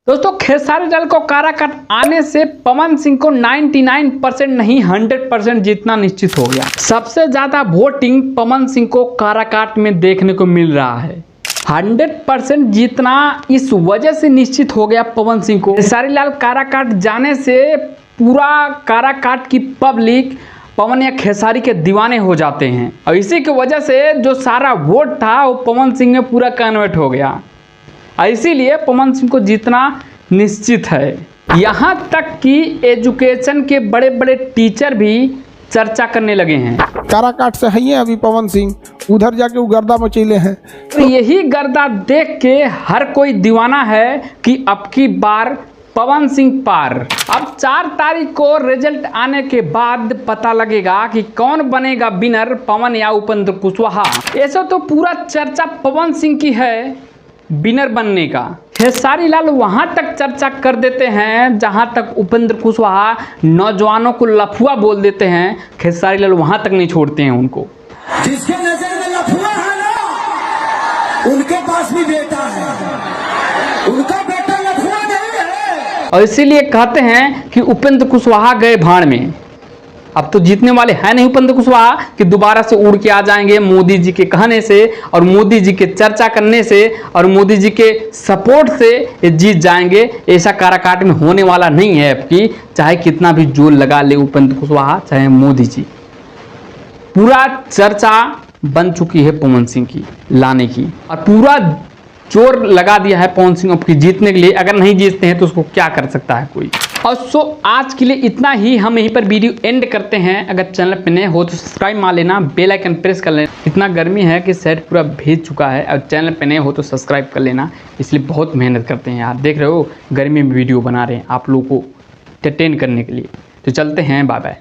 दोस्तों खेसारी लाल को काराकाट आने से पवन सिंह को 99% नहीं 100% जीतना निश्चित हो गया। सबसे ज्यादा वोटिंग पवन सिंह को काराकाट में देखने को मिल रहा है। 100% जीतना इस वजह से निश्चित हो गया पवन सिंह को। खेसारी लाल काराकाट जाने से पूरा काराकाट की पब्लिक पवन या खेसारी के दीवाने हो जाते हैं और इसी की वजह से जो सारा वोट था वो पवन सिंह में पूरा कन्वर्ट हो गया। इसीलिए पवन सिंह को जीतना निश्चित है। यहाँ तक कि एजुकेशन के बड़े बड़े टीचर भी चर्चा करने लगे हैं। काराकाट से है अभी पवन सिंह, उधर जाके वो गर्दा मचेले हैं। तो यही गर्दा देख के हर कोई दीवाना है कि अब की बार पवन सिंह पार। अब 4 तारीख को रिजल्ट आने के बाद पता लगेगा कि कौन बनेगा विनर, पवन या उपेंद्र कुशवाहा। ऐसा तो पूरा चर्चा पवन सिंह की है विनर बनने का। खेसारी लाल वहां तक चर्चा कर देते हैं जहां तक उपेंद्र कुशवाहा नौजवानों को लफुआ बोल देते हैं। खेसारी लाल वहां तक नहीं छोड़ते हैं उनको। जिसके नजर में लफुआ है ना, उनके पास भी बेटा है, उनका बेटा लफुआ नहीं है। और इसीलिए कहते हैं कि उपेंद्र कुशवाहा गए भाड़ में। अब तो जीतने वाले हैं नहीं उपेंद्र कुशवाहा कि दोबारा से उड़ के आ जाएंगे मोदी जी के कहने से और मोदी जी के चर्चा करने से और मोदी जी के सपोर्ट से ये जीत जाएंगे। ऐसा काराकाट में होने वाला नहीं है। अब की चाहे कितना भी जोर लगा ले उपेंद्र कुशवाहा चाहे मोदी जी, पूरा चर्चा बन चुकी है पवन सिंह की लाने की और पूरा जोर लगा दिया है पवन सिंह अब की जीतने के लिए। अगर नहीं जीतते हैं तो उसको क्या कर सकता है कोई। और आज के लिए इतना ही। हम यहीं पर वीडियो एंड करते हैं। अगर चैनल पे नए हो तो सब्सक्राइब मार लेना, बेल आइकन प्रेस कर लेना। इतना गर्मी है कि सेट पूरा भीग चुका है। और चैनल पे नए हो तो सब्सक्राइब कर लेना, इसलिए बहुत मेहनत करते हैं यार। देख रहे हो गर्मी में वीडियो बना रहे हैं आप लोगों को एंटरटेन करने के लिए। तो चलते हैं, बाय बाय।